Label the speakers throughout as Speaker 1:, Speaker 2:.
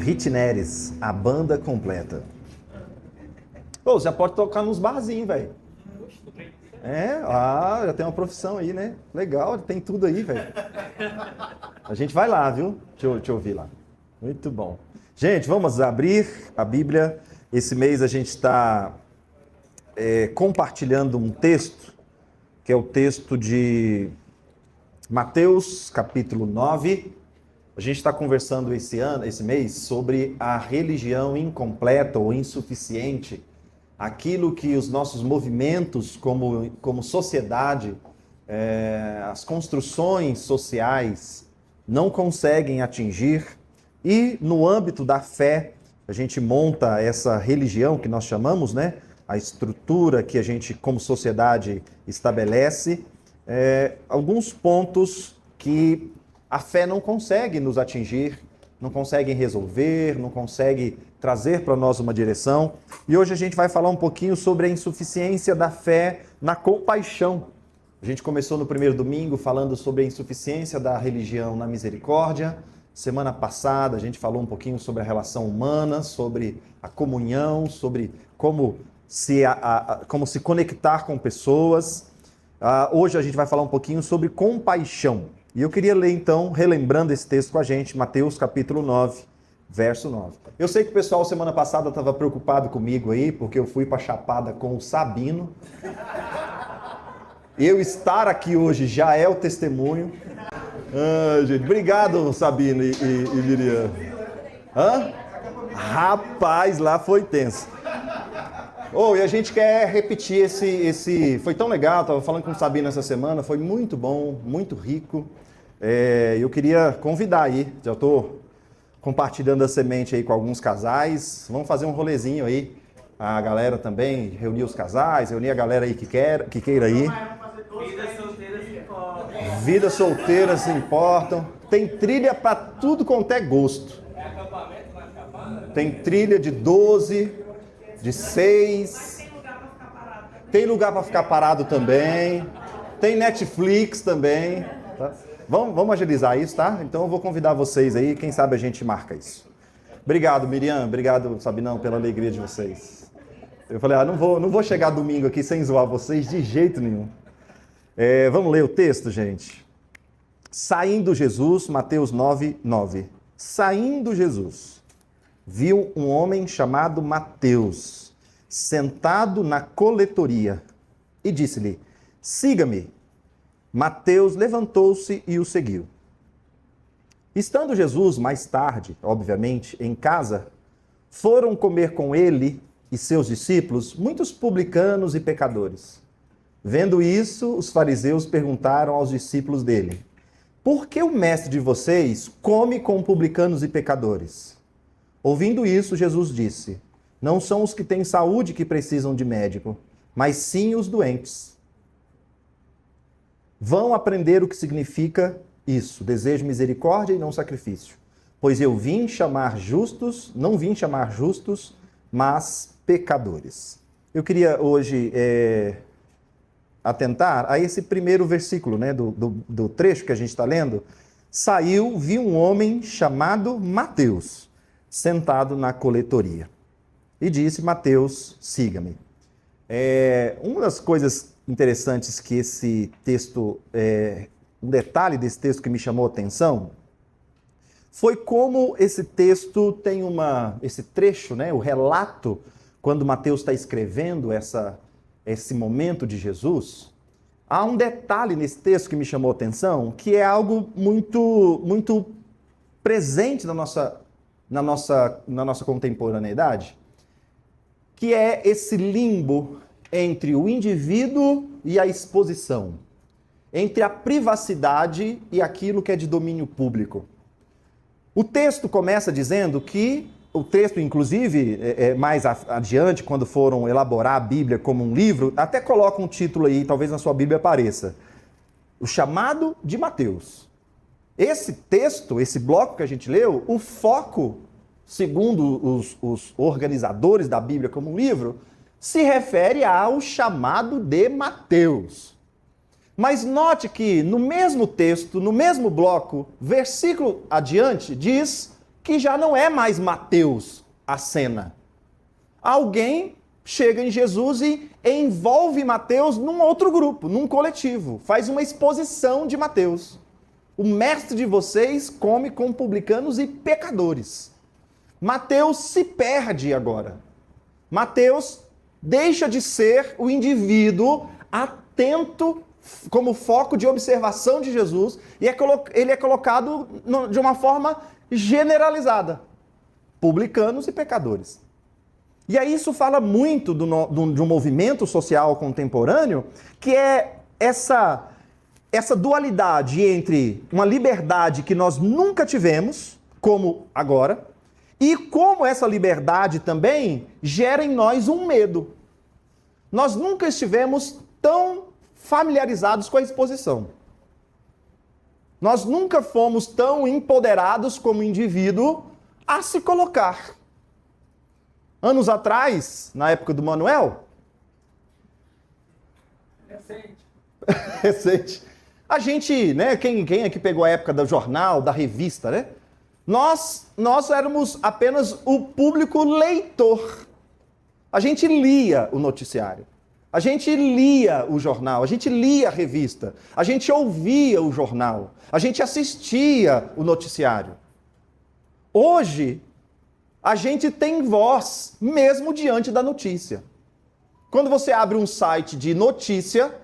Speaker 1: Ritneres, a banda completa. Pô, já pode tocar nos barzinhos, velho. Já tem uma profissão aí, né? Legal, tem tudo aí, velho. A gente vai lá, viu? Deixa eu ouvir lá. Muito bom. Gente, vamos abrir a Bíblia. Esse mês a gente está compartilhando um texto, que é o texto de Mateus, capítulo 9. A gente está conversando esse mês, sobre a religião incompleta ou insuficiente, aquilo que os nossos movimentos como sociedade, as construções sociais não conseguem atingir. E no âmbito da fé, a gente monta essa religião que nós chamamos, né? A estrutura que a gente, como sociedade, estabelece, alguns pontos que a fé não consegue nos atingir, não consegue resolver, não consegue trazer para nós uma direção. E hoje a gente vai falar um pouquinho sobre a insuficiência da fé na compaixão. A gente começou no primeiro domingo falando sobre a insuficiência da religião na misericórdia. Semana passada a gente falou um pouquinho sobre a relação humana, sobre a comunhão, sobre como se conectar com pessoas. Hoje a gente vai falar um pouquinho sobre compaixão. E eu queria ler então, relembrando esse texto com a gente, Mateus capítulo 9, verso 9. Eu sei que o pessoal semana passada estava preocupado comigo aí, porque eu fui para Chapada com o Sabino. Eu estar aqui hoje já é o testemunho. Gente, obrigado, Sabino e Miriam. Rapaz, lá foi tenso. E a gente quer repetir esse... Foi tão legal, estava falando com o Sabino essa semana, foi muito bom, muito rico. Eu queria convidar aí, já estou compartilhando a semente aí com alguns casais. Vamos fazer um rolezinho aí, a galera também, reunir os casais, reunir a galera aí que queira ir. Vidas solteiras importam. Tem trilha para tudo quanto é gosto. Tem trilha de 12, de 6. Tem lugar para ficar parado também. Tem Netflix também. Tá? Vamos agilizar isso, tá? Então eu vou convidar vocês aí, quem sabe a gente marca isso. Obrigado, Miriam. Obrigado, Sabinão, pela alegria de vocês. Eu falei, não vou chegar domingo aqui sem zoar vocês de jeito nenhum. Vamos ler o texto, gente? Saindo Jesus, Mateus 9, 9. Saindo Jesus, viu um homem chamado Mateus, sentado na coletoria, e disse-lhe, siga-me. Mateus levantou-se e o seguiu. Estando Jesus mais tarde, obviamente, em casa, foram comer com ele e seus discípulos muitos publicanos e pecadores. Vendo isso, os fariseus perguntaram aos discípulos dele, por que o mestre de vocês come com publicanos e pecadores? Ouvindo isso, Jesus disse, não são os que têm saúde que precisam de médico, mas sim os doentes. Vão aprender o que significa isso, desejo misericórdia e não sacrifício. Pois eu vim chamar justos, não vim chamar justos, mas pecadores. Eu queria hoje atentar a esse primeiro versículo, né, do trecho que a gente está lendo. Saiu, viu um homem chamado Mateus, sentado na coletoria. E disse, Mateus, siga-me. Uma das coisas interessantes que esse texto, um detalhe desse texto que me chamou a atenção, foi como esse texto tem esse trecho, né, o relato, quando Mateus está escrevendo esse momento de Jesus, há um detalhe nesse texto que me chamou a atenção, que é algo muito, muito presente na nossa contemporaneidade, que é esse limbo entre o indivíduo e a exposição, entre a privacidade e aquilo que é de domínio público. O texto começa dizendo que, o texto inclusive, mais adiante, quando foram elaborar a Bíblia como um livro, até coloca um título aí, talvez na sua Bíblia apareça, o chamado de Mateus. Esse texto, esse bloco que a gente leu, o foco, segundo os organizadores da Bíblia como um livro, se refere ao chamado de Mateus. Mas note que no mesmo texto, no mesmo bloco, versículo adiante, diz que já não é mais Mateus a cena. Alguém chega em Jesus e envolve Mateus num outro grupo, num coletivo. Faz uma exposição de Mateus. O mestre de vocês come com publicanos e pecadores. Mateus se perde agora. Mateus deixa de ser o indivíduo atento como foco de observação de Jesus e ele é colocado de uma forma generalizada. Publicanos e pecadores. E aí isso fala muito de um movimento social contemporâneo, que é essa dualidade entre uma liberdade que nós nunca tivemos, como agora, e como essa liberdade também gera em nós um medo. Nós nunca estivemos tão familiarizados com a exposição. Nós nunca fomos tão empoderados como indivíduo a se colocar. Anos atrás, na época do Manuel... Recente. A gente, né, quem é que pegou a época do jornal, da revista, né? Nós éramos apenas o público leitor. A gente lia o noticiário. A gente lia o jornal, a gente lia a revista, a gente ouvia o jornal, a gente assistia o noticiário. Hoje, a gente tem voz mesmo diante da notícia. Quando você abre um site de notícia,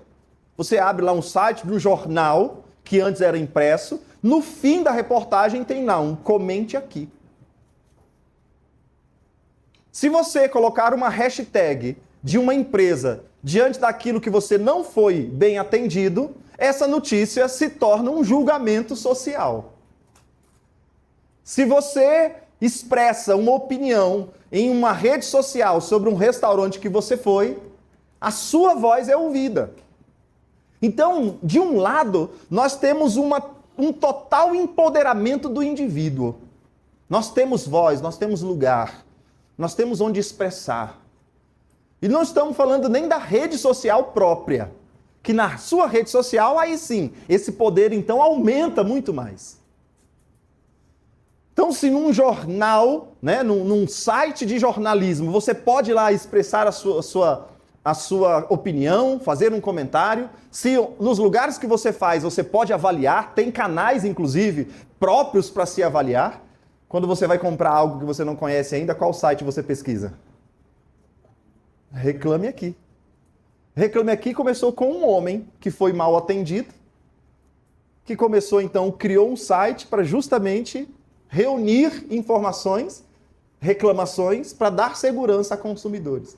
Speaker 1: você abre lá um site do jornal, que antes era impresso, no fim da reportagem tem lá um comente aqui. Se você colocar uma hashtag de uma empresa diante daquilo que você não foi bem atendido, essa notícia se torna um julgamento social. Se você expressa uma opinião em uma rede social sobre um restaurante que você foi, a sua voz é ouvida. Então, de um lado, nós temos um total empoderamento do indivíduo. Nós temos voz, nós temos lugar, nós temos onde expressar. E não estamos falando nem da rede social própria, que na sua rede social, aí sim, esse poder então aumenta muito mais. Então, se num jornal, né, num site de jornalismo, você pode ir lá expressar a sua opinião, fazer um comentário, se nos lugares que você faz, você pode avaliar, tem canais, inclusive, próprios para se avaliar. Quando você vai comprar algo que você não conhece ainda, qual site você pesquisa? Reclame Aqui. Reclame Aqui começou com um homem que foi mal atendido, que começou então, criou um site para justamente reunir informações, reclamações, para dar segurança a consumidores.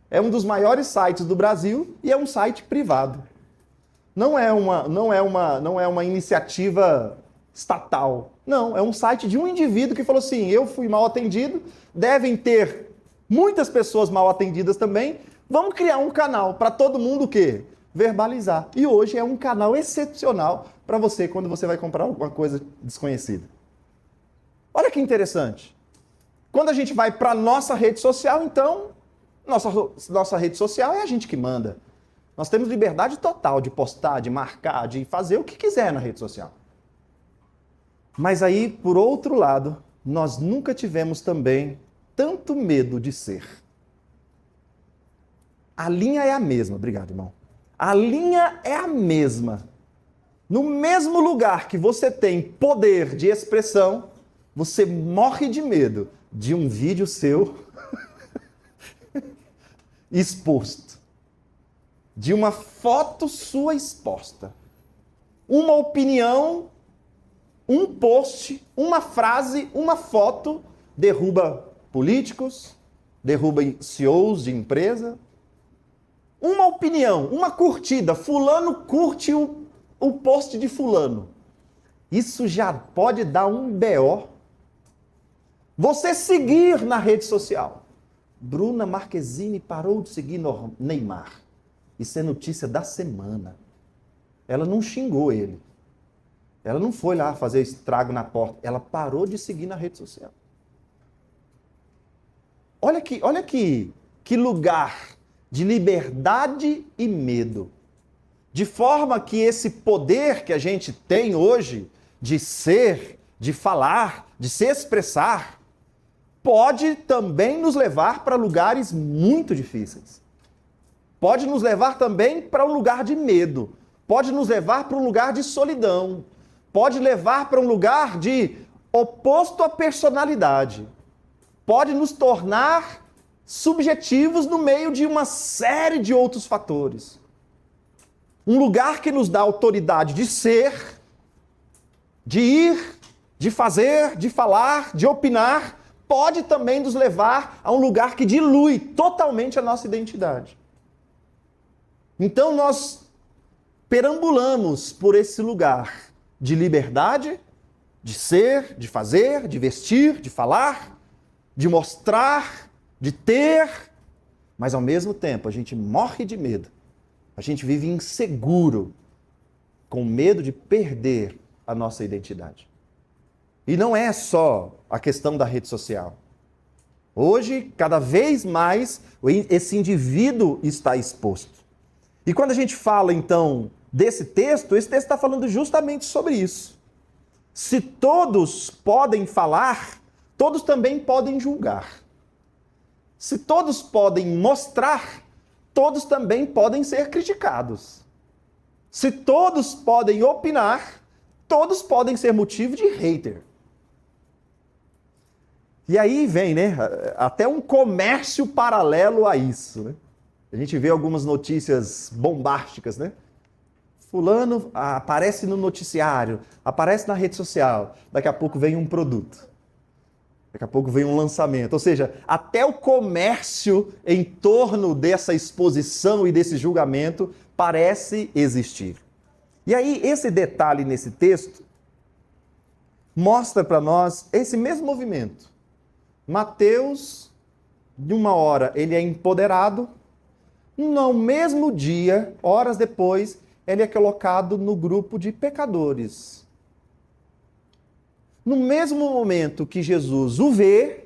Speaker 1: É um dos maiores sites do Brasil e é um site privado. Não é uma iniciativa estatal. Não, é um site de um indivíduo que falou assim, eu fui mal atendido, devem ter muitas pessoas mal atendidas também, vamos criar um canal para todo mundo o quê? Verbalizar. E hoje é um canal excepcional para você quando você vai comprar alguma coisa desconhecida. Olha que interessante. Quando a gente vai para a nossa rede social, então, nossa rede social é a gente que manda. Nós temos liberdade total de postar, de marcar, de fazer o que quiser na rede social. Mas aí, por outro lado, nós nunca tivemos também tanto medo de ser. A linha é a mesma. Obrigado, irmão. A linha é a mesma. No mesmo lugar que você tem poder de expressão, você morre de medo de um vídeo seu exposto. De uma foto sua exposta. Uma opinião, um post, uma frase, uma foto derruba políticos, derruba CEOs de empresa. Uma opinião, uma curtida, fulano curte o post de fulano. Isso já pode dar um BO. Você seguir na rede social. Bruna Marquezine parou de seguir Neymar. Isso é notícia da semana. Ela não xingou ele. Ela não foi lá fazer estrago na porta. Ela parou de seguir na rede social. Olha que lugar de liberdade e medo. De forma que esse poder que a gente tem hoje de ser, de falar, de se expressar, pode também nos levar para lugares muito difíceis. Pode nos levar também para um lugar de medo. Pode nos levar para um lugar de solidão. Pode levar para um lugar de oposto à personalidade. Pode nos tornar subjetivos no meio de uma série de outros fatores. Um lugar que nos dá autoridade de ser, de ir, de fazer, de falar, de opinar, pode também nos levar a um lugar que dilui totalmente a nossa identidade. Então nós perambulamos por esse lugar de liberdade, de ser, de fazer, de vestir, de falar, de mostrar, de ter, mas ao mesmo tempo a gente morre de medo. A gente vive inseguro, com medo de perder a nossa identidade. E não é só a questão da rede social. Hoje, cada vez mais, esse indivíduo está exposto. E quando a gente fala, então, desse texto, esse texto está falando justamente sobre isso. Se todos podem falar, todos também podem julgar. Se todos podem mostrar, todos também podem ser criticados. Se todos podem opinar, todos podem ser motivo de hater. E aí vem, né, até um comércio paralelo a isso, né? A gente vê algumas notícias bombásticas, né? Fulano aparece no noticiário, aparece na rede social, daqui a pouco vem um produto. Daqui a pouco vem um lançamento. Ou seja, até o comércio em torno dessa exposição e desse julgamento parece existir. E aí, esse detalhe nesse texto mostra para nós esse mesmo movimento. Mateus, de uma hora, ele é empoderado, no mesmo dia, horas depois, ele é colocado no grupo de pecadores. No mesmo momento que Jesus o vê,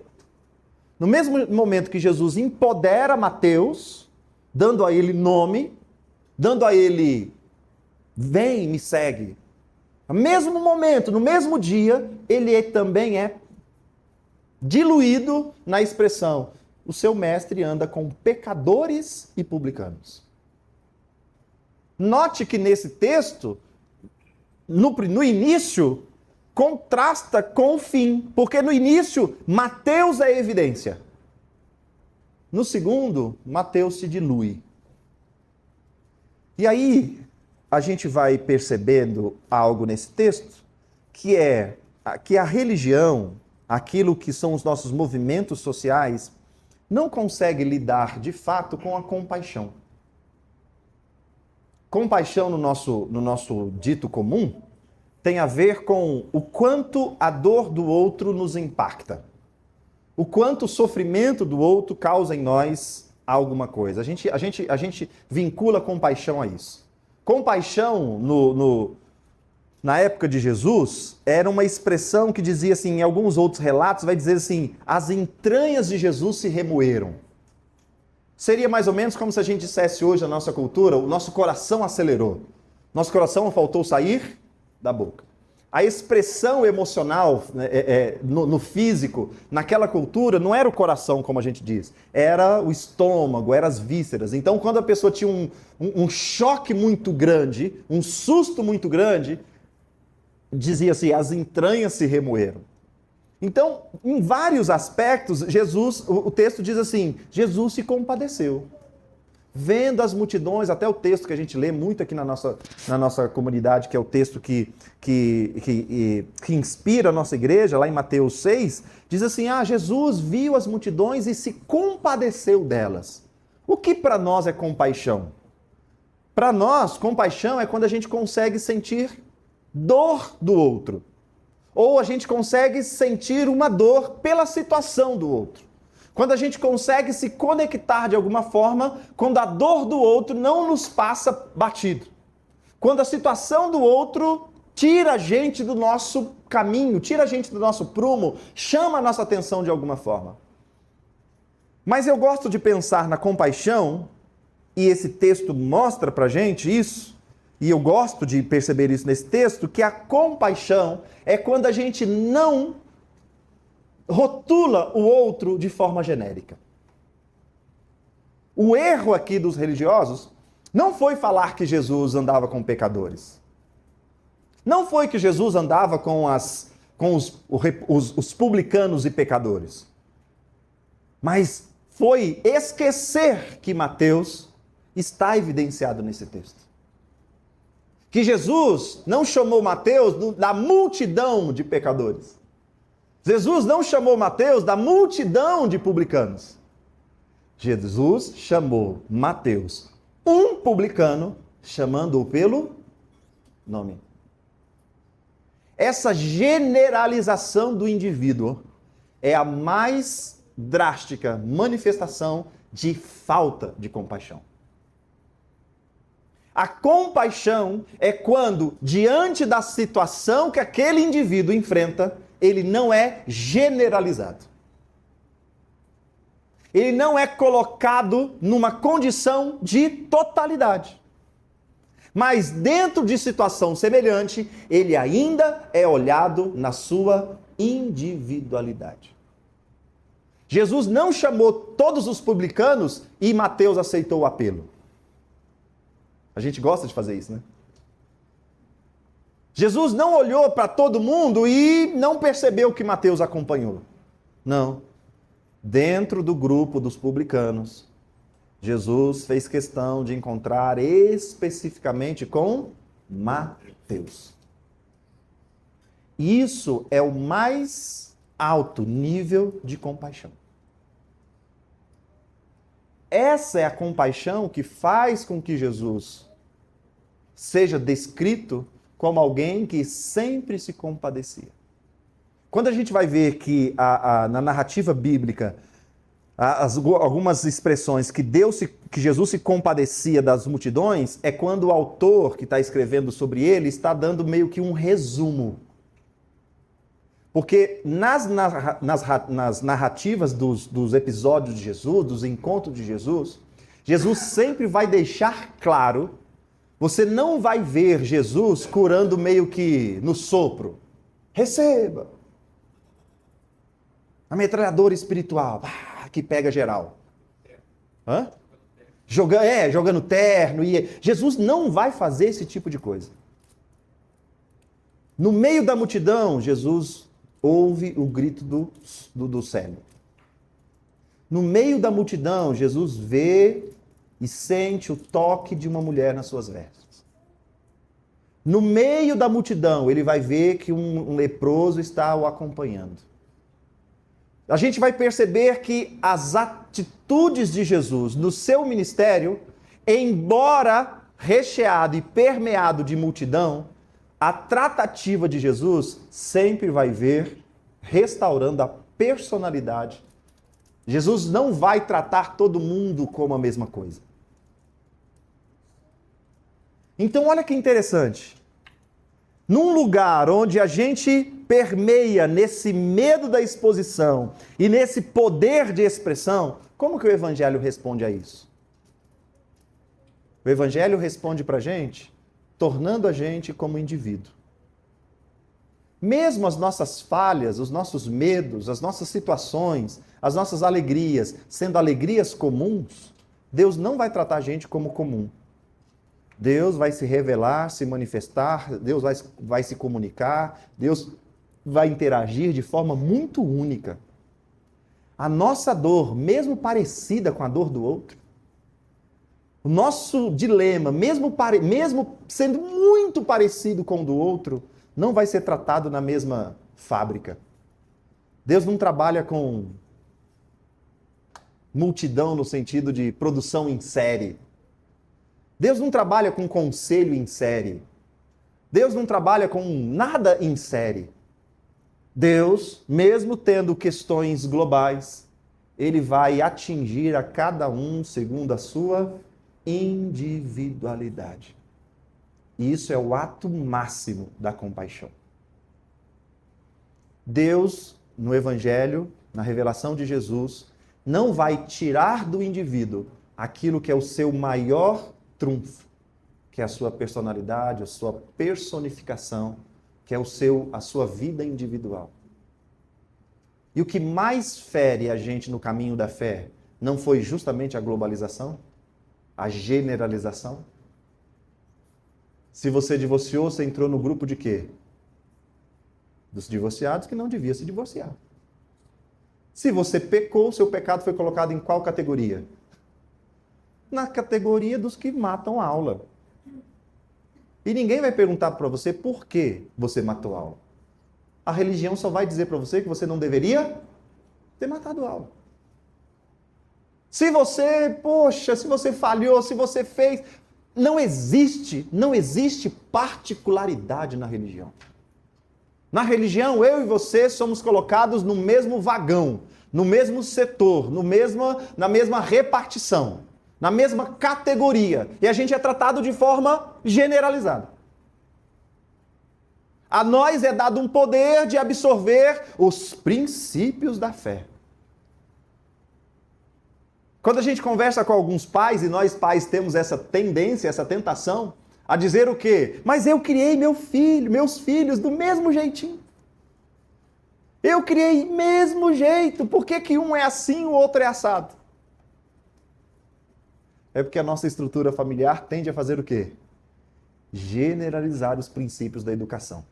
Speaker 1: no mesmo momento que Jesus empodera Mateus, dando a ele nome, dando a ele, vem, me segue. No mesmo momento, no mesmo dia, ele também é diluído na expressão: o seu mestre anda com pecadores e publicanos. Note que nesse texto, no início, contrasta com o fim, porque no início, Mateus é evidência. No segundo, Mateus se dilui. E aí, a gente vai percebendo algo nesse texto, que é que a religião, aquilo que são os nossos movimentos sociais, não consegue lidar de fato com a compaixão. Compaixão no nosso dito comum tem a ver com o quanto a dor do outro nos impacta. O quanto o sofrimento do outro causa em nós alguma coisa. A gente vincula compaixão a isso. Compaixão na época de Jesus era uma expressão que dizia assim, em alguns outros relatos vai dizer assim, as entranhas de Jesus se remoeram. Seria mais ou menos como se a gente dissesse hoje na nossa cultura, o nosso coração acelerou. Nosso coração faltou sair da boca. A expressão emocional no físico, naquela cultura, não era o coração, como a gente diz. Era o estômago, eram as vísceras. Então, quando a pessoa tinha um choque muito grande, um susto muito grande, dizia assim, as entranhas se remoeram. Então, em vários aspectos, o texto diz assim, Jesus se compadeceu. Vendo as multidões, até o texto que a gente lê muito aqui na nossa comunidade, que é o texto que inspira a nossa igreja, lá em Mateus 6, diz assim, Jesus viu as multidões e se compadeceu delas. O que para nós é compaixão? Para nós, compaixão é quando a gente consegue sentir dor do outro. Ou a gente consegue sentir uma dor pela situação do outro. Quando a gente consegue se conectar de alguma forma, quando a dor do outro não nos passa batido. Quando a situação do outro tira a gente do nosso caminho, tira a gente do nosso prumo, chama a nossa atenção de alguma forma. Mas eu gosto de pensar na compaixão, e esse texto mostra pra gente isso, e eu gosto de perceber isso nesse texto, que a compaixão é quando a gente não rotula o outro de forma genérica. O erro aqui dos religiosos não foi falar que Jesus andava com pecadores. Não foi que Jesus andava com os publicanos e pecadores. Mas foi esquecer que Mateus está evidenciado nesse texto. Que Jesus não chamou Mateus da multidão de pecadores. Jesus não chamou Mateus da multidão de publicanos. Jesus chamou Mateus, um publicano, chamando-o pelo nome. Essa generalização do indivíduo é a mais drástica manifestação de falta de compaixão. A compaixão é quando, diante da situação que aquele indivíduo enfrenta, ele não é generalizado. Ele não é colocado numa condição de totalidade. Mas dentro de situação semelhante, ele ainda é olhado na sua individualidade. Jesus não chamou todos os publicanos e Mateus aceitou o apelo. A gente gosta de fazer isso, né? Jesus não olhou para todo mundo e não percebeu que Mateus acompanhou. Não. Dentro do grupo dos publicanos, Jesus fez questão de encontrar especificamente com Mateus. Isso é o mais alto nível de compaixão. Essa é a compaixão que faz com que Jesus seja descrito como alguém que sempre se compadecia. Quando a gente vai ver que na narrativa bíblica, algumas expressões que Jesus se compadecia das multidões, é quando o autor que está escrevendo sobre ele está dando meio que um resumo. Porque nas narrativas dos episódios de Jesus, dos encontros de Jesus, Jesus sempre vai deixar claro, você não vai ver Jesus curando meio que no sopro. Receba! A metralhadora espiritual, que pega geral. Hã? Jogando terno. Jesus não vai fazer esse tipo de coisa. No meio da multidão, Jesus ouve o grito do cego. No meio da multidão, Jesus vê e sente o toque de uma mulher nas suas vestes. No meio da multidão, ele vai ver que um leproso está o acompanhando. A gente vai perceber que as atitudes de Jesus no seu ministério, embora recheado e permeado de multidão, a tratativa de Jesus sempre vai ver restaurando a personalidade. Jesus não vai tratar todo mundo como a mesma coisa. Então, olha que interessante. Num lugar onde a gente permeia nesse medo da exposição e nesse poder de expressão, como que o Evangelho responde a isso? O Evangelho responde para a gente tornando a gente como indivíduo. Mesmo as nossas falhas, os nossos medos, as nossas situações, as nossas alegrias, sendo alegrias comuns, Deus não vai tratar a gente como comum. Deus vai se revelar, se manifestar, Deus vai se comunicar, Deus vai interagir de forma muito única. A nossa dor, mesmo parecida com a dor do outro, o nosso dilema, mesmo sendo muito parecido com o do outro, não vai ser tratado na mesma fábrica. Deus não trabalha com multidão no sentido de produção em série. Deus não trabalha com conselho em série. Deus não trabalha com nada em série. Deus, mesmo tendo questões globais, ele vai atingir a cada um segundo a sua individualidade. E isso é o ato máximo da compaixão. Deus, no Evangelho, na revelação de Jesus, não vai tirar do indivíduo aquilo que é o seu maior trunfo, que é a sua personalidade, a sua personificação, que é a sua vida individual. E o que mais fere a gente no caminho da fé não foi justamente a globalização, a generalização? Se você divorciou, você entrou no grupo de quê? Dos divorciados que não devia se divorciar. Se você pecou, seu pecado foi colocado em qual categoria? Na categoria dos que matam a aula. E ninguém vai perguntar para você por que você matou a aula. A religião só vai dizer para você que você não deveria ter matado a aula. Se você falhou, se você fez... Não existe particularidade na religião. Na religião, eu e você somos colocados no mesmo vagão, no mesmo setor, na mesma repartição, na mesma categoria. E a gente é tratado de forma generalizada. A nós é dado um poder de absorver os princípios da fé. Quando a gente conversa com alguns pais, e nós pais temos essa tendência, essa tentação, a dizer o quê? Mas eu criei meus filhos do mesmo jeitinho. Eu criei mesmo jeito. Por que um é assim e o outro é assado? É porque a nossa estrutura familiar tende a fazer o quê? Generalizar os princípios da educação.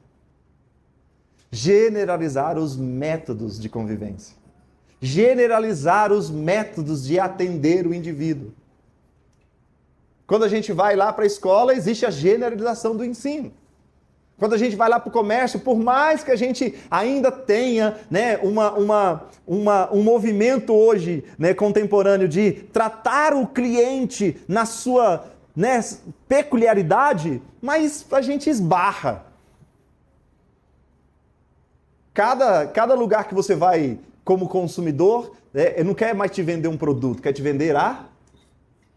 Speaker 1: Generalizar os métodos de convivência. Generalizar os métodos de atender o indivíduo. Quando a gente vai lá para a escola, existe a generalização do ensino. Quando a gente vai lá para o comércio, por mais que a gente ainda tenha, né, um movimento hoje, né, contemporâneo de tratar o cliente na sua, né, peculiaridade, mas a gente esbarra. Cada lugar que você vai como consumidor, né, não quer mais te vender um produto, quer te vender a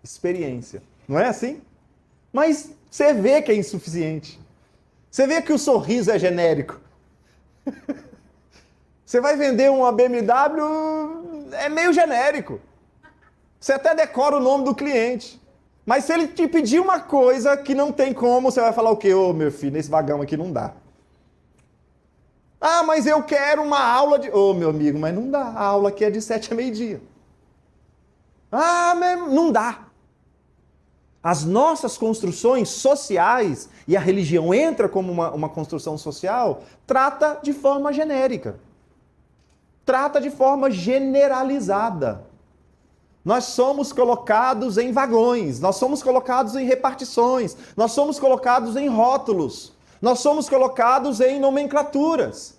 Speaker 1: experiência. Não é assim? Mas você vê que é insuficiente. Você vê que o sorriso é genérico. Você vai vender uma BMW, é meio genérico. Você até decora o nome do cliente. Mas se ele te pedir uma coisa que não tem como, você vai falar o quê? Ô, meu filho, nesse vagão aqui não dá. Ah, mas eu quero uma aula de... Ô, meu amigo, mas não dá. A aula aqui é de 7 a meio-dia. Ah, mas não dá. As nossas construções sociais, e a religião entra como uma construção social, trata de forma genérica. Trata de forma generalizada. Nós somos colocados em vagões, nós somos colocados em repartições, nós somos colocados em rótulos, nós somos colocados em nomenclaturas.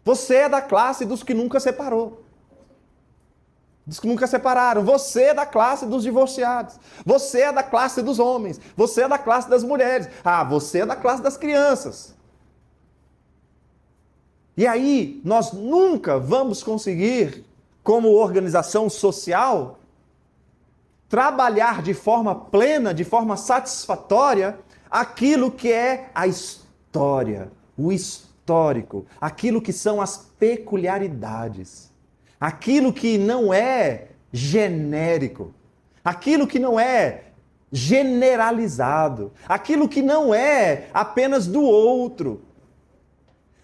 Speaker 1: Você é da classe dos que nunca separou. Dos que nunca separaram. Você é da classe dos divorciados. Você é da classe dos homens. Você é da classe das mulheres. Ah, você é da classe das crianças. E aí, nós nunca vamos conseguir, como organização social, trabalhar de forma plena, de forma satisfatória, aquilo que é a história, o histórico, aquilo que são as peculiaridades. Aquilo que não é genérico, aquilo que não é generalizado, aquilo que não é apenas do outro,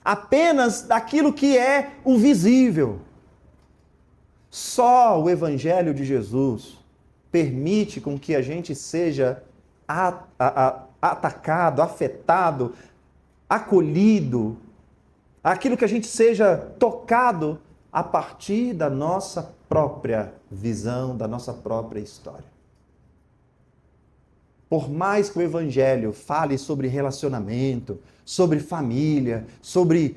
Speaker 1: apenas daquilo que é o visível. Só o Evangelho de Jesus permite com que a gente seja atacado, afetado, acolhido, aquilo que a gente seja tocado a partir da nossa própria visão, da nossa própria história. Por mais que o Evangelho fale sobre relacionamento, sobre família, sobre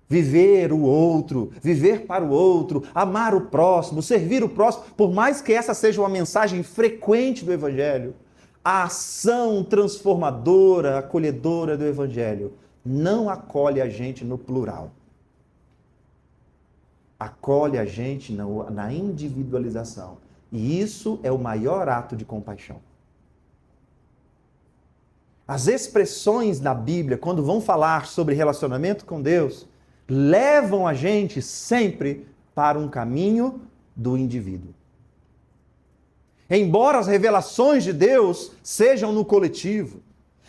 Speaker 1: viver o outro, viver para o outro, amar o próximo, servir o próximo, por mais que essa seja uma mensagem frequente do Evangelho, a ação transformadora, acolhedora do Evangelho não acolhe a gente no plural. Acolhe a gente na individualização. E isso é o maior ato de compaixão. As expressões na Bíblia, quando vão falar sobre relacionamento com Deus, levam a gente sempre para um caminho do indivíduo. Embora as revelações de Deus sejam no coletivo,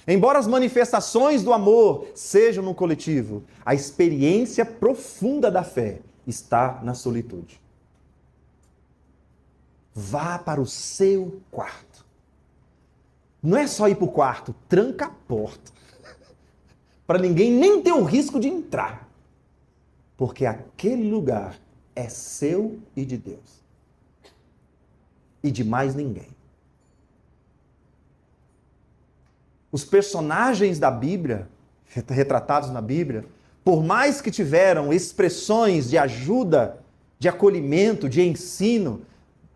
Speaker 1: embora as manifestações do amor sejam no coletivo, a experiência profunda da fé está na solitude. Vá para o seu quarto. Não é só ir para o quarto, tranca a porta. Para ninguém nem ter o risco de entrar. Porque aquele lugar é seu e de Deus. E de mais ninguém. Os personagens da Bíblia, retratados na Bíblia, por mais que tiveram expressões de ajuda, de acolhimento, de ensino,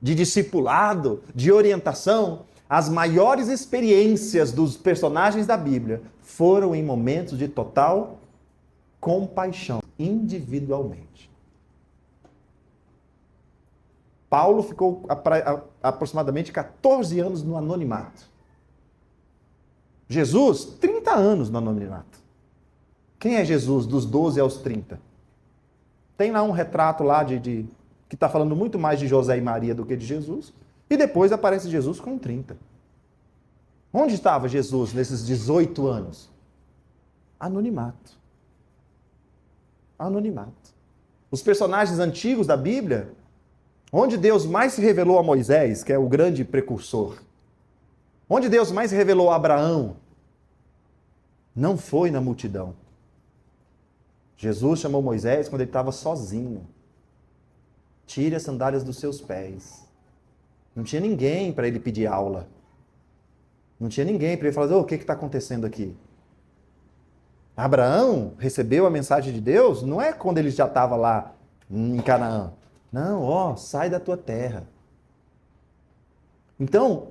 Speaker 1: de discipulado, de orientação, as maiores experiências dos personagens da Bíblia foram em momentos de total compaixão, individualmente. Paulo ficou aproximadamente 14 anos no anonimato. Jesus, 30 anos no anonimato. Quem é Jesus dos 12 aos 30? Tem lá um retrato lá que está falando muito mais de José e Maria do que de Jesus. E depois aparece Jesus com 30. Onde estava Jesus nesses 18 anos? Anonimato. Anonimato. Os personagens antigos da Bíblia, onde Deus mais se revelou a Moisés, que é o grande precursor, onde Deus mais se revelou a Abraão, não foi na multidão. Jesus chamou Moisés quando ele estava sozinho. Tire as sandálias dos seus pés. Não tinha ninguém para ele pedir aula. Não tinha ninguém para ele falar, o que está acontecendo aqui? Abraão recebeu a mensagem de Deus, não é quando ele já estava lá em Canaã. Não, sai da tua terra. Então,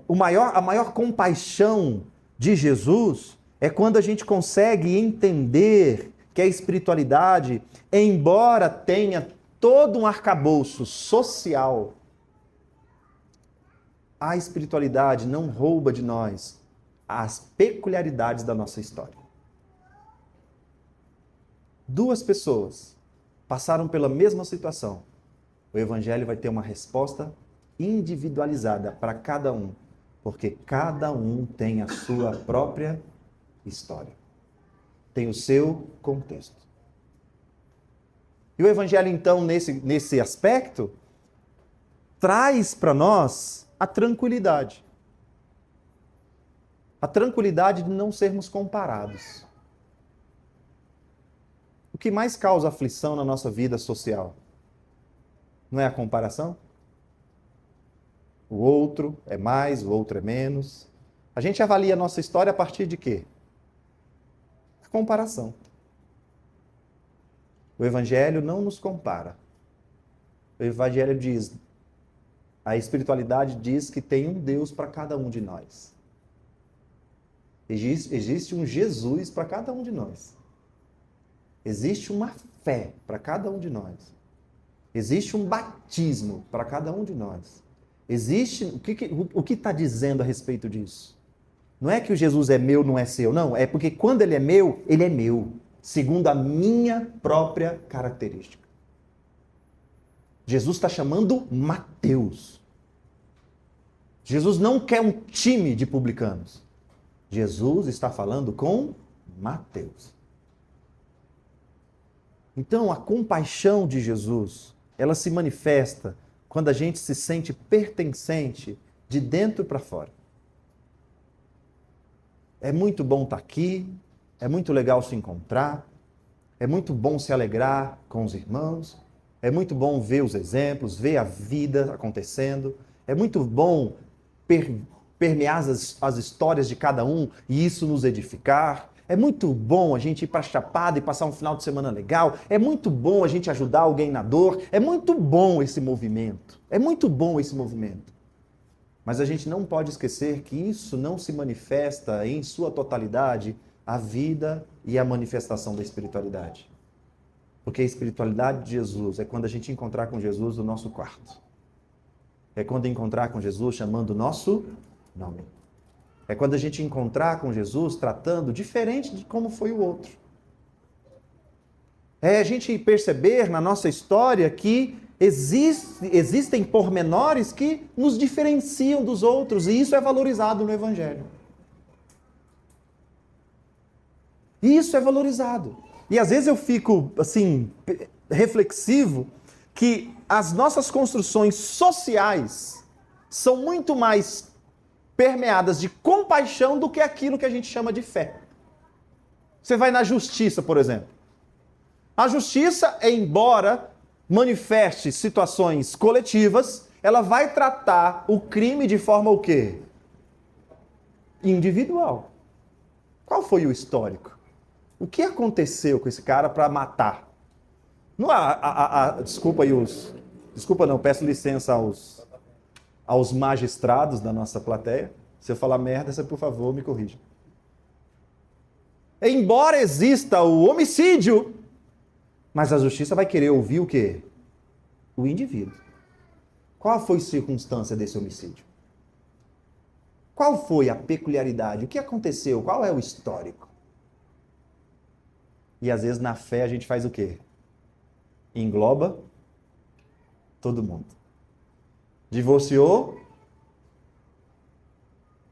Speaker 1: a maior compaixão de Jesus é quando a gente consegue entender que a espiritualidade, embora tenha todo um arcabouço social, a espiritualidade não rouba de nós as peculiaridades da nossa história. Duas pessoas passaram pela mesma situação. O Evangelho vai ter uma resposta individualizada para cada um, porque cada um tem a sua própria história, tem o seu contexto. E o Evangelho, então, nesse aspecto, traz para nós a tranquilidade. A tranquilidade de não sermos comparados. O que mais causa aflição na nossa vida social? Não é a comparação? O outro é mais, o outro é menos. A gente avalia a nossa história a partir de quê? A comparação. O Evangelho não nos compara. O Evangelho diz, a espiritualidade diz que tem um Deus para cada um de nós. Existe um Jesus para cada um de nós. Existe uma fé para cada um de nós. Existe um batismo para cada um de nós. Existe... O que está dizendo a respeito disso? Não é que o Jesus é meu, não é seu. Não, é porque quando ele é meu, segundo a minha própria característica. Jesus está chamando Mateus. Jesus não quer um time de publicanos. Jesus está falando com Mateus. Então, a compaixão de Jesus, ela se manifesta quando a gente se sente pertencente de dentro para fora. É muito bom estar aqui, é muito legal se encontrar, é muito bom se alegrar com os irmãos, é muito bom ver os exemplos, ver a vida acontecendo, é muito bom permear as histórias de cada um e isso nos edificar. É muito bom a gente ir para a Chapada e passar um final de semana legal. É muito bom a gente ajudar alguém na dor. É muito bom esse movimento. É muito bom esse movimento. Mas a gente não pode esquecer que isso não se manifesta em sua totalidade a vida e a manifestação da espiritualidade. Porque a espiritualidade de Jesus é quando a gente encontrar com Jesus no nosso quarto. É quando encontrar com Jesus chamando o nosso nome. É quando a gente encontrar com Jesus tratando diferente de como foi o outro. É a gente perceber na nossa história que existem pormenores que nos diferenciam dos outros, e isso é valorizado no Evangelho. Isso é valorizado. E às vezes eu fico, assim, reflexivo, que as nossas construções sociais são muito mais permeadas de compaixão do que aquilo que a gente chama de fé. Você vai na justiça, por exemplo. A justiça, embora manifeste situações coletivas, ela vai tratar o crime de forma o quê? Individual. Qual foi o histórico? O que aconteceu com esse cara para matar? Não desculpa aí Desculpa não, peço licença aos magistrados da nossa plateia. Se eu falar merda, você, por favor, me corrija. Embora exista o homicídio, mas a justiça vai querer ouvir o quê? O indivíduo. Qual foi a circunstância desse homicídio? Qual foi a peculiaridade? O que aconteceu? Qual é o histórico? E às vezes na fé a gente faz o quê? Engloba todo mundo. Divorciou,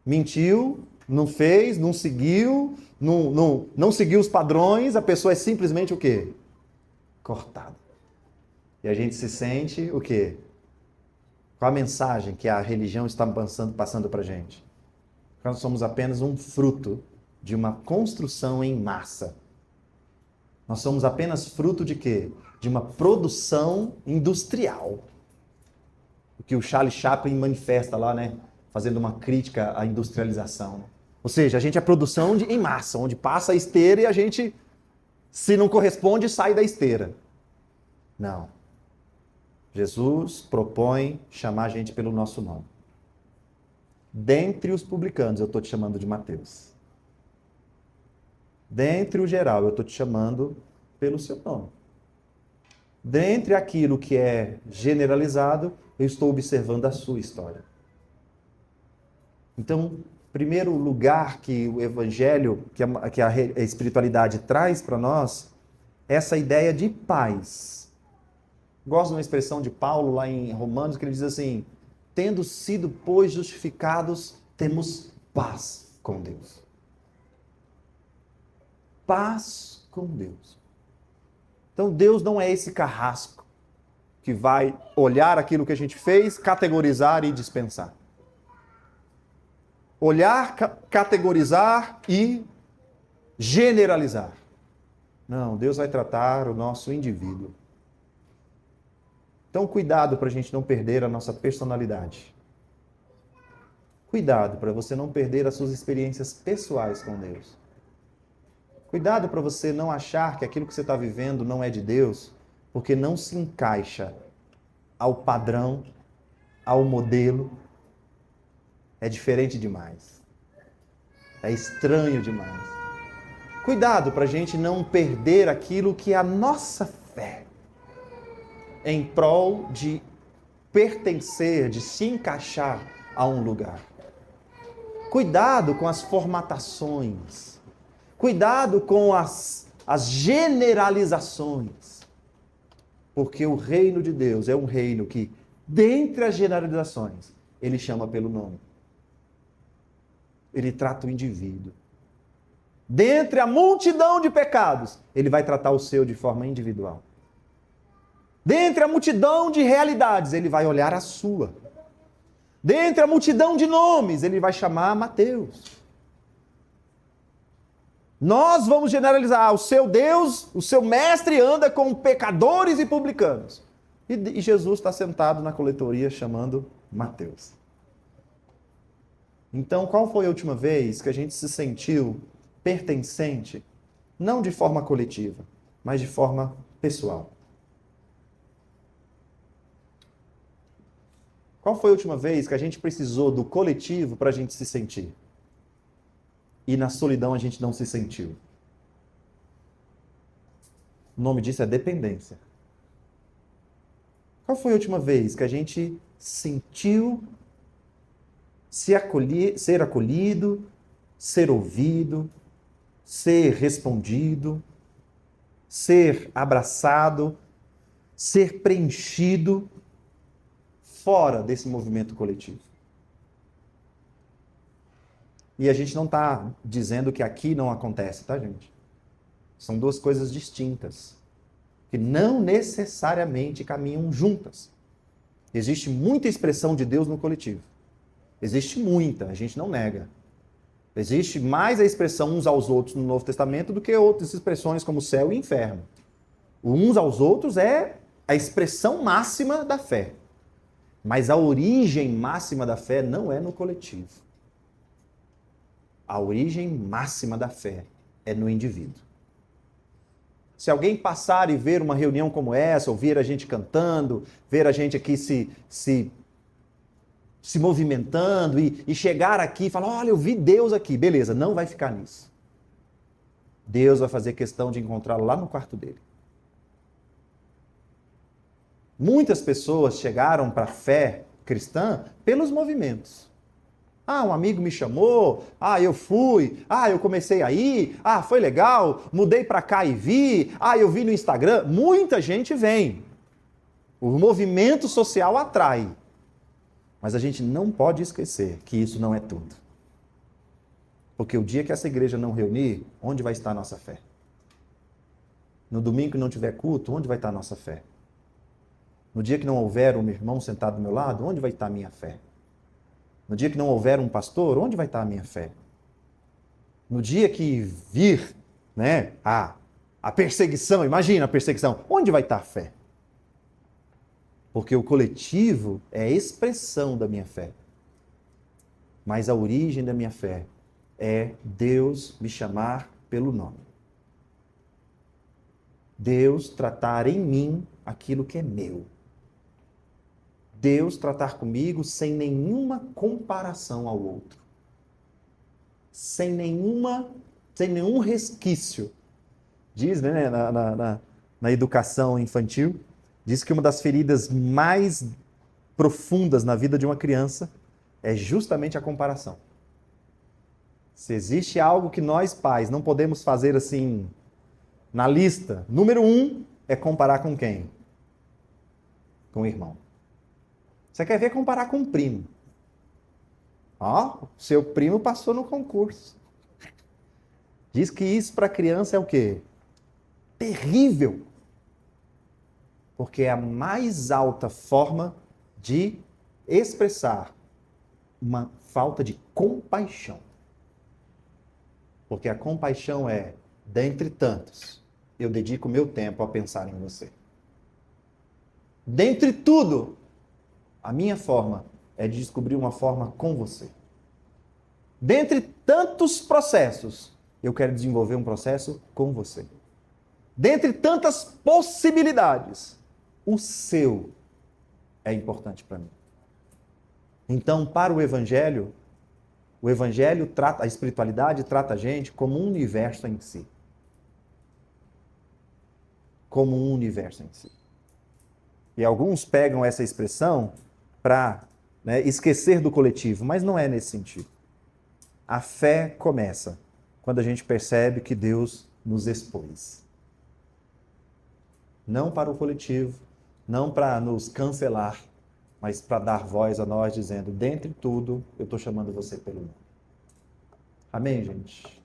Speaker 1: mentiu, não fez, não seguiu, não seguiu os padrões, a pessoa é simplesmente o quê? Cortada. E a gente se sente o quê? Qual a mensagem que a religião está passando para a gente? Nós somos apenas um fruto de uma construção em massa. Nós somos apenas fruto de quê? De uma produção industrial. O que o Charlie Chaplin manifesta lá, né? Fazendo uma crítica à industrialização. Ou seja, a gente é produção em massa, onde passa a esteira e a gente, se não corresponde, sai da esteira. Não. Jesus propõe chamar a gente pelo nosso nome. Dentre os publicanos, eu estou te chamando de Mateus. Dentre o geral, eu estou te chamando pelo seu nome. Dentre aquilo que é generalizado, eu estou observando a sua história. Então, primeiro lugar que o Evangelho, que a espiritualidade traz para nós, essa ideia de paz. Gosto de uma expressão de Paulo lá em Romanos, que ele diz assim: tendo sido, pois, justificados, temos paz com Deus. Paz com Deus. Então Deus não é esse carrasco que vai olhar aquilo que a gente fez, categorizar e dispensar. Olhar, categorizar e generalizar. Não, Deus vai tratar o nosso indivíduo. Então cuidado para a gente não perder a nossa personalidade. Cuidado para você não perder as suas experiências pessoais com Deus. Cuidado para você não achar que aquilo que você está vivendo não é de Deus, porque não se encaixa ao padrão, ao modelo. É diferente demais. É estranho demais. Cuidado para a gente não perder aquilo que é a nossa fé, em prol de pertencer, de se encaixar a um lugar. Cuidado com as formatações. Cuidado com as generalizações. Porque o reino de Deus é um reino que, dentre as generalizações, ele chama pelo nome. Ele trata o indivíduo. Dentre a multidão de pecados, ele vai tratar o seu de forma individual. Dentre a multidão de realidades, ele vai olhar a sua. Dentre a multidão de nomes, ele vai chamar Mateus. Nós vamos generalizar, o seu Deus, o seu mestre anda com pecadores e publicanos. E Jesus está sentado na coletoria chamando Mateus. Então, qual foi a última vez que a gente se sentiu pertencente, não de forma coletiva, mas de forma pessoal? Qual foi a última vez que a gente precisou do coletivo para a gente se sentir? E na solidão a gente não se sentiu. O nome disso é dependência. Qual foi a última vez que a gente sentiu ser acolhido, ser ouvido, ser respondido, ser abraçado, ser preenchido fora desse movimento coletivo. E a gente não está dizendo que aqui não acontece, tá, gente? São duas coisas distintas, que não necessariamente caminham juntas. Existe muita expressão de Deus no coletivo. Existe muita, a gente não nega. Existe mais a expressão uns aos outros no Novo Testamento do que outras expressões como céu e inferno. O uns aos outros é a expressão máxima da fé. Mas a origem máxima da fé não é no coletivo. A origem máxima da fé é no indivíduo. Se alguém passar e ver uma reunião como essa, ou ver a gente cantando, ver a gente aqui se movimentando e chegar aqui e falar, olha, eu vi Deus aqui. Beleza, não vai ficar nisso. Deus vai fazer questão de encontrá-lo lá no quarto dele. Muitas pessoas chegaram para a fé cristã pelos movimentos. Ah, um amigo me chamou, eu fui, eu comecei aí, foi legal, mudei para cá e vi, eu vi no Instagram. Muita gente vem. O movimento social atrai. Mas a gente não pode esquecer que isso não é tudo. Porque o dia que essa igreja não reunir, onde vai estar a nossa fé? No domingo que não tiver culto, onde vai estar a nossa fé? No dia que não houver um irmão sentado do meu lado, onde vai estar a minha fé? No dia que não houver um pastor, onde vai estar a minha fé? No dia que vir, a perseguição, imagina a perseguição, onde vai estar a fé? Porque o coletivo é a expressão da minha fé. Mas a origem da minha fé é Deus me chamar pelo nome. Deus tratar em mim aquilo que é meu. Deus tratar comigo sem nenhuma comparação ao outro. Sem nenhum resquício. Diz, na educação infantil, diz que uma das feridas mais profundas na vida de uma criança é justamente a comparação. Se existe algo que nós pais não podemos fazer assim na lista, número 1 é comparar com quem? Com o irmão. Você quer ver comparar com um primo? Seu primo passou no concurso. Diz que isso para criança é o quê? Terrível. Porque é a mais alta forma de expressar uma falta de compaixão. Porque a compaixão é, dentre tantos, eu dedico meu tempo a pensar em você. Dentre tudo, a minha forma é de descobrir uma forma com você. Dentre tantos processos, eu quero desenvolver um processo com você. Dentre tantas possibilidades, o seu é importante para mim. Então, para o Evangelho trata, a espiritualidade trata a gente como um universo em si. Como um universo em si. E alguns pegam essa expressão para esquecer do coletivo, mas não é nesse sentido. A fé começa quando a gente percebe que Deus nos expôs. Não para o coletivo, não para nos cancelar, mas para dar voz a nós, dizendo, dentre tudo, eu estou chamando você pelo nome. Amém, gente?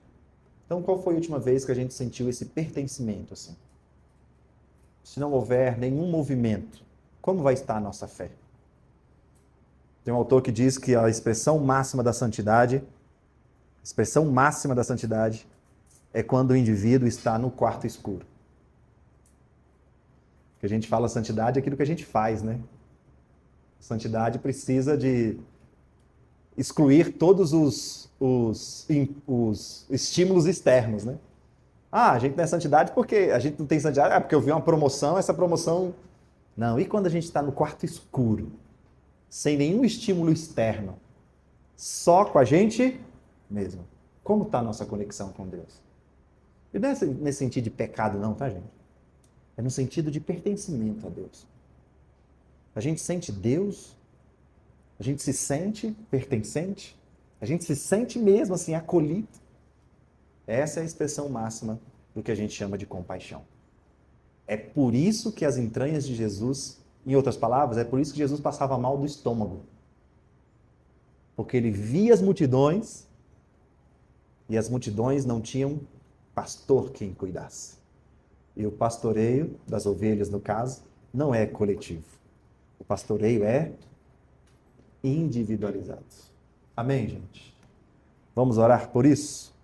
Speaker 1: Então, qual foi a última vez que a gente sentiu esse pertencimento assim? Se não houver nenhum movimento, como vai estar a nossa fé? Tem um autor que diz que a expressão máxima da santidade é quando o indivíduo está no quarto escuro. Que a gente fala santidade é aquilo que a gente faz, né? Santidade precisa de excluir todos os estímulos externos, né? A gente não é santidade porque a gente não tem santidade, porque eu vi uma promoção, essa promoção... Não, e quando a gente está no quarto escuro, sem nenhum estímulo externo, só com a gente mesmo? Como está a nossa conexão com Deus? E não é nesse sentido de pecado não, tá, gente? É no sentido de pertencimento a Deus. A gente sente Deus, a gente se sente pertencente, a gente se sente mesmo assim acolhido. Essa é a expressão máxima do que a gente chama de compaixão. É por isso que as entranhas de Jesus, em outras palavras, é por isso que Jesus passava mal do estômago. Porque ele via as multidões e as multidões não tinham pastor quem cuidasse. E o pastoreio das ovelhas, no caso, não é coletivo. O pastoreio é individualizado. Amém, gente? Vamos orar por isso?